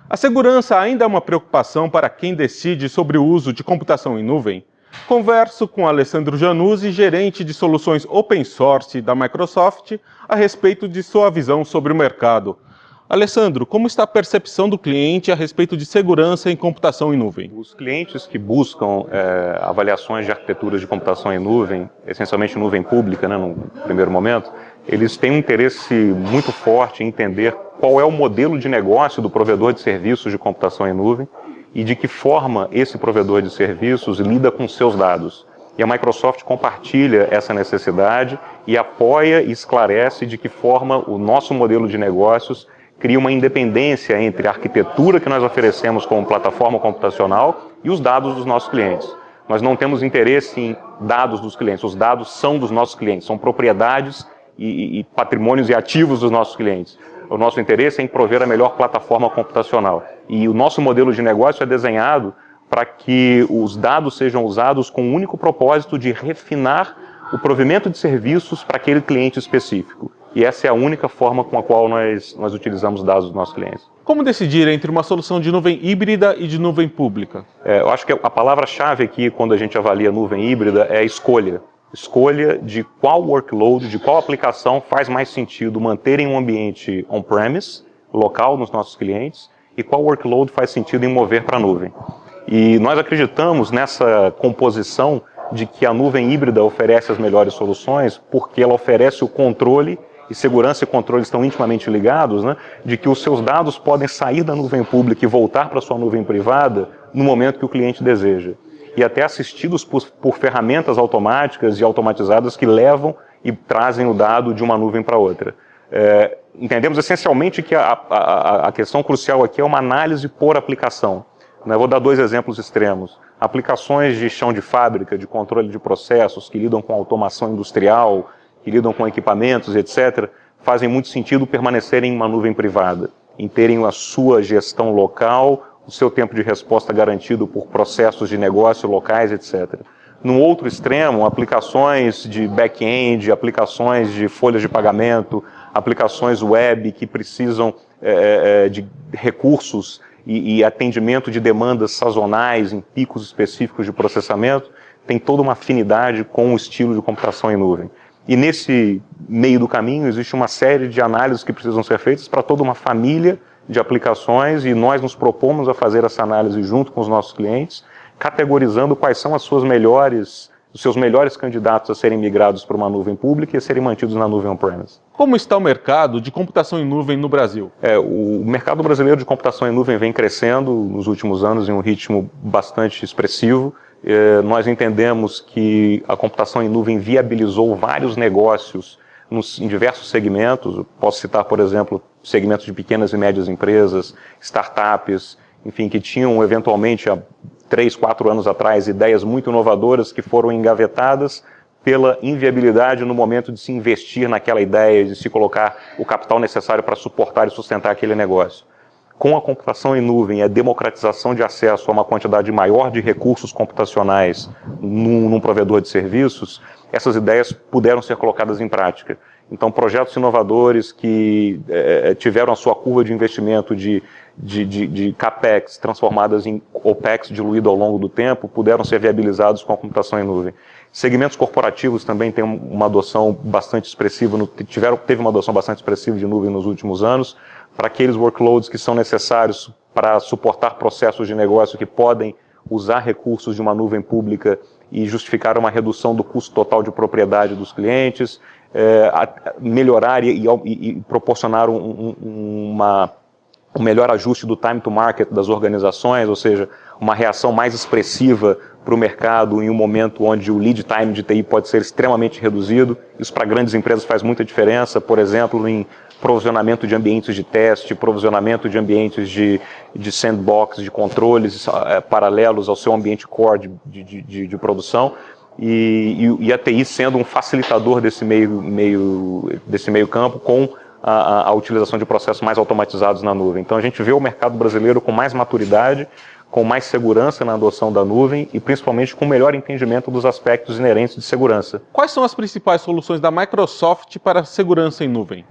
A segurança ainda é uma preocupação para quem decide sobre o uso de computação em nuvem? Converso com Alessandro Januzzi, gerente de soluções open source da Microsoft, a respeito de sua visão sobre o mercado. Alessandro, como está a percepção do cliente a respeito de segurança em computação em nuvem? Os clientes que buscam avaliações de arquiteturas de computação em nuvem, essencialmente nuvem pública, no primeiro momento, eles têm um interesse muito forte em entender qual é o modelo de negócio do provedor de serviços de computação em nuvem e de que forma esse provedor de serviços lida com seus dados. E a Microsoft compartilha essa necessidade e apoia e esclarece de que forma o nosso modelo de negócios cria uma independência entre a arquitetura que nós oferecemos como plataforma computacional e os dados dos nossos clientes. Nós não temos interesse em dados dos clientes, os dados são dos nossos clientes, são propriedades e patrimônios e ativos dos nossos clientes. O nosso interesse é em prover a melhor plataforma computacional. E o nosso modelo de negócio é desenhado para que os dados sejam usados com o único propósito de refinar o provimento de serviços para aquele cliente específico. E essa é a única forma com a qual nós utilizamos dados dos nossos clientes. Como decidir entre uma solução de nuvem híbrida e de nuvem pública? Eu acho que a palavra-chave aqui, quando a gente avalia nuvem híbrida, é a escolha. Escolha de qual workload, de qual aplicação faz mais sentido manter em um ambiente on-premise, local nos nossos clientes, e qual workload faz sentido em mover para a nuvem. E nós acreditamos nessa composição de que a nuvem híbrida oferece as melhores soluções, porque ela oferece o controle, e segurança e controle estão intimamente ligados, de que os seus dados podem sair da nuvem pública e voltar para a sua nuvem privada no momento que o cliente deseja. E até assistidos por ferramentas automáticas e automatizadas que levam e trazem o dado de uma nuvem para outra. Entendemos essencialmente que a questão crucial aqui é uma análise por aplicação. Eu vou dar dois exemplos extremos. Aplicações de chão de fábrica, de controle de processos, que lidam com automação industrial, que lidam com equipamentos, etc., fazem muito sentido permanecerem em uma nuvem privada, em terem a sua gestão local, o seu tempo de resposta garantido por processos de negócio locais, etc. No outro extremo, aplicações de back-end, aplicações de folhas de pagamento, aplicações web que precisam de recursos e atendimento de demandas sazonais em picos específicos de processamento, tem toda uma afinidade com o estilo de computação em nuvem. E nesse meio do caminho existe uma série de análises que precisam ser feitas para toda uma família de aplicações e nós nos propomos a fazer essa análise junto com os nossos clientes, categorizando quais são os seus melhores candidatos a serem migrados para uma nuvem pública e a serem mantidos na nuvem on-premise. Como está o mercado de computação em nuvem no Brasil? O mercado brasileiro de computação em nuvem vem crescendo nos últimos anos em um ritmo bastante expressivo. Nós entendemos que a computação em nuvem viabilizou vários negócios em diversos segmentos. Posso citar, por exemplo, segmentos de pequenas e médias empresas, startups, enfim, que tinham eventualmente há 3, 4 anos atrás ideias muito inovadoras que foram engavetadas pela inviabilidade no momento de se investir naquela ideia, de se colocar o capital necessário para suportar e sustentar aquele negócio. Com a computação em nuvem e a democratização de acesso a uma quantidade maior de recursos computacionais num provedor de serviços, essas ideias puderam ser colocadas em prática. Então, projetos inovadores que tiveram a sua curva de investimento de CAPEX transformadas em OPEX diluído ao longo do tempo, puderam ser viabilizados com a computação em nuvem. Segmentos corporativos também têm uma adoção bastante expressiva, teve uma adoção bastante expressiva de nuvem nos últimos anos, para aqueles workloads que são necessários para suportar processos de negócio que podem usar recursos de uma nuvem pública e justificar uma redução do custo total de propriedade dos clientes, melhorar e proporcionar um melhor ajuste do time to market das organizações, ou seja, uma reação mais expressiva para o mercado em um momento onde o lead time de TI pode ser extremamente reduzido. Isso para grandes empresas faz muita diferença, por exemplo, em provisionamento de ambientes de teste, provisionamento de ambientes de sandbox, de controles paralelos ao seu ambiente core de produção, e a TI sendo um facilitador desse meio campo com a utilização de processos mais automatizados na nuvem. Então a gente vê o mercado brasileiro com mais maturidade, com mais segurança na adoção da nuvem e principalmente com melhor entendimento dos aspectos inerentes de segurança. Quais são as principais soluções da Microsoft para a segurança em nuvem?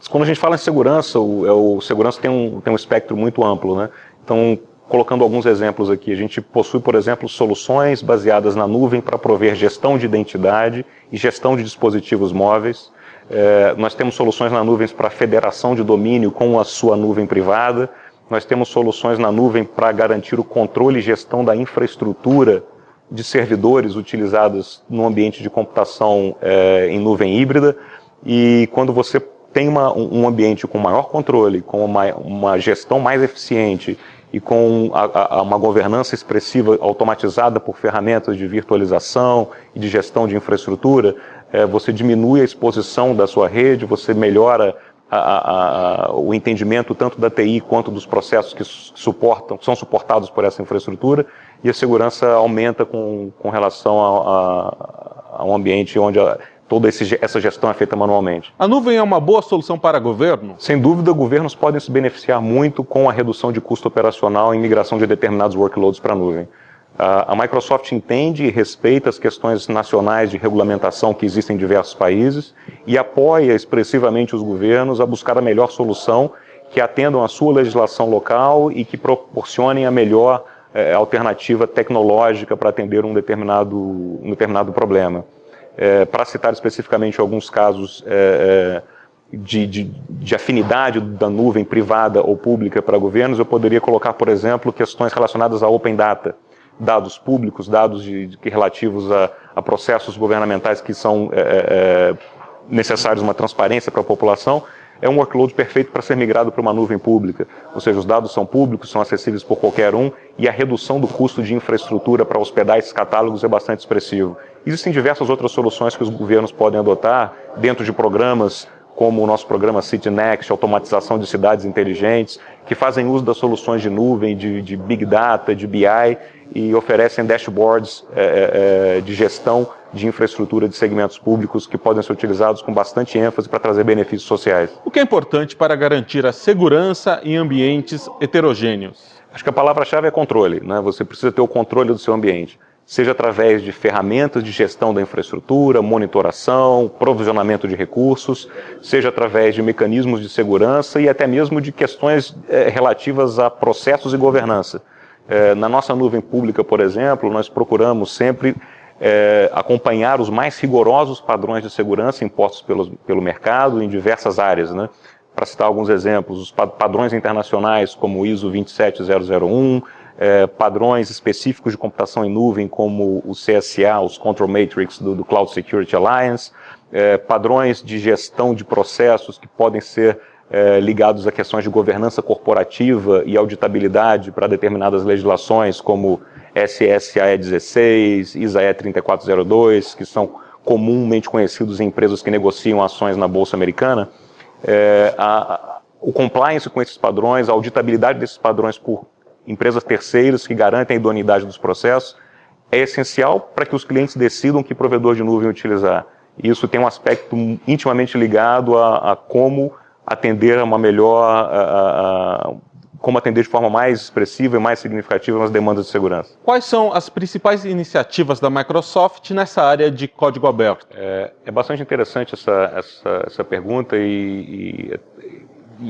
Quando a gente fala em segurança, o segurança tem um espectro muito amplo, né? Então, colocando alguns exemplos aqui, a gente possui, por exemplo, soluções baseadas na nuvem para prover gestão de identidade e gestão de dispositivos móveis. Nós temos soluções na nuvem para federação de domínio com a sua nuvem privada. Nós temos soluções na nuvem para garantir o controle e gestão da infraestrutura de servidores utilizados no ambiente de computação em nuvem híbrida. E quando você tem um ambiente com maior controle, com uma gestão mais eficiente e com uma governança expressiva automatizada por ferramentas de virtualização e de gestão de infraestrutura, você diminui a exposição da sua rede, você melhora o entendimento tanto da TI quanto dos processos que são suportados por essa infraestrutura, e a segurança aumenta com relação a um ambiente onde toda essa gestão é feita manualmente. A nuvem é uma boa solução para governo? Sem dúvida, governos podem se beneficiar muito com a redução de custo operacional e migração de determinados workloads para a nuvem. A Microsoft entende e respeita as questões nacionais de regulamentação que existem em diversos países e apoia expressivamente os governos a buscar a melhor solução que atendam à sua legislação local e que proporcionem a melhor alternativa tecnológica para atender um determinado problema. Para citar especificamente alguns casos de afinidade da nuvem privada ou pública para governos, eu poderia colocar, por exemplo, questões relacionadas a Open Data, dados públicos, dados relativos a processos governamentais que são necessários uma transparência para a população. É um workload perfeito para ser migrado para uma nuvem pública, ou seja, os dados são públicos, são acessíveis por qualquer um e a redução do custo de infraestrutura para hospedar esses catálogos é bastante expressivo. Existem diversas outras soluções que os governos podem adotar dentro de programas como o nosso programa City Next, automatização de cidades inteligentes, que fazem uso das soluções de nuvem, de Big Data, de BI e oferecem dashboards de gestão de infraestrutura de segmentos públicos que podem ser utilizados com bastante ênfase para trazer benefícios sociais. O que é importante para garantir a segurança em ambientes heterogêneos? Acho que a palavra-chave é controle, né? Você precisa ter o controle do seu ambiente, seja através de ferramentas de gestão da infraestrutura, monitoração, provisionamento de recursos, seja através de mecanismos de segurança e até mesmo de questões relativas a processos e governança. Na nossa nuvem pública, por exemplo, nós procuramos sempre acompanhar os mais rigorosos padrões de segurança impostos pelo mercado em diversas áreas, né? Para citar alguns exemplos, os padrões internacionais como o ISO 27001, padrões específicos de computação em nuvem como o CSA, os Control Matrix do Cloud Security Alliance, padrões de gestão de processos que podem ser ligados a questões de governança corporativa e auditabilidade para determinadas legislações como SSAE 16, ISAE 3402, que são comumente conhecidos em empresas que negociam ações na Bolsa Americana. O compliance com esses padrões, a auditabilidade desses padrões por empresas terceiras que garantem a idoneidade dos processos, é essencial para que os clientes decidam que provedor de nuvem utilizar. E isso tem um aspecto intimamente ligado a como atender como atender de forma mais expressiva e mais significativa nas demandas de segurança. Quais são as principais iniciativas da Microsoft nessa área de código aberto? É bastante interessante essa pergunta e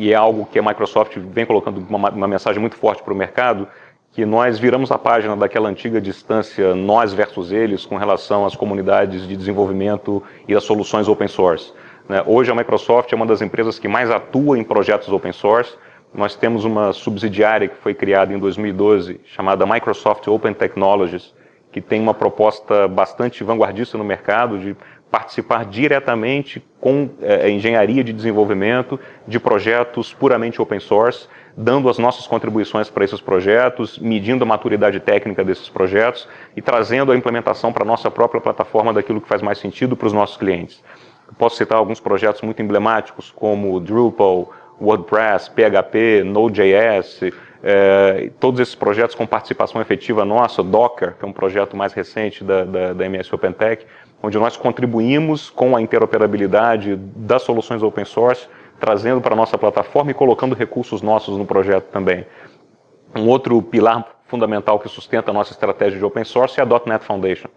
é algo que a Microsoft vem colocando uma mensagem muito forte para o mercado, que nós viramos a página daquela antiga distância nós versus eles com relação às comunidades de desenvolvimento e às soluções open source. Hoje a Microsoft é uma das empresas que mais atua em projetos open source. Nós temos uma subsidiária que foi criada em 2012, chamada Microsoft Open Technologies, que tem uma proposta bastante vanguardista no mercado de participar diretamente com engenharia de desenvolvimento de projetos puramente open source, dando as nossas contribuições para esses projetos, medindo a maturidade técnica desses projetos e trazendo a implementação para a nossa própria plataforma daquilo que faz mais sentido para os nossos clientes. Eu posso citar alguns projetos muito emblemáticos como Drupal, WordPress, PHP, Node.js, todos esses projetos com participação efetiva nossa, Docker, que é um projeto mais recente da MS OpenTech, onde nós contribuímos com a interoperabilidade das soluções open source, trazendo para a nossa plataforma e colocando recursos nossos no projeto também. Um outro pilar fundamental que sustenta a nossa estratégia de open source é a .NET Foundation.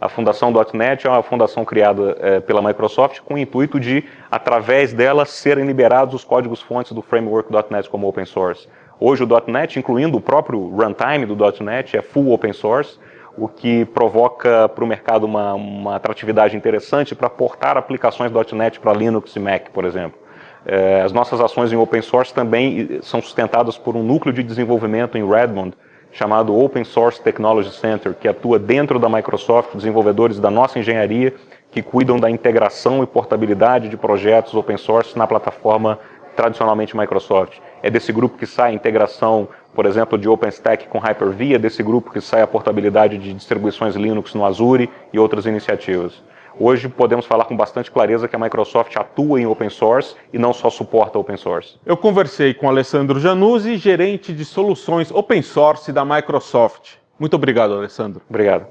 A Fundação .NET é uma fundação criada pela Microsoft com o intuito de, através dela, serem liberados os códigos-fontes do framework .NET como open source. Hoje o .NET, incluindo o próprio runtime do .NET, é full open source, o que provoca para o mercado uma atratividade interessante para portar aplicações .NET para Linux e Mac, por exemplo. As nossas ações em open source também são sustentadas por um núcleo de desenvolvimento em Redmond, chamado Open Source Technology Center, que atua dentro da Microsoft, desenvolvedores da nossa engenharia, que cuidam da integração e portabilidade de projetos open source na plataforma tradicionalmente Microsoft. É desse grupo que sai a integração, por exemplo, de OpenStack com Hyper-V, é desse grupo que sai a portabilidade de distribuições Linux no Azure e outras iniciativas. Hoje podemos falar com bastante clareza que a Microsoft atua em open source e não só suporta open source. Eu conversei com Alessandro Januzzi, gerente de soluções open source da Microsoft. Muito obrigado, Alessandro. Obrigado.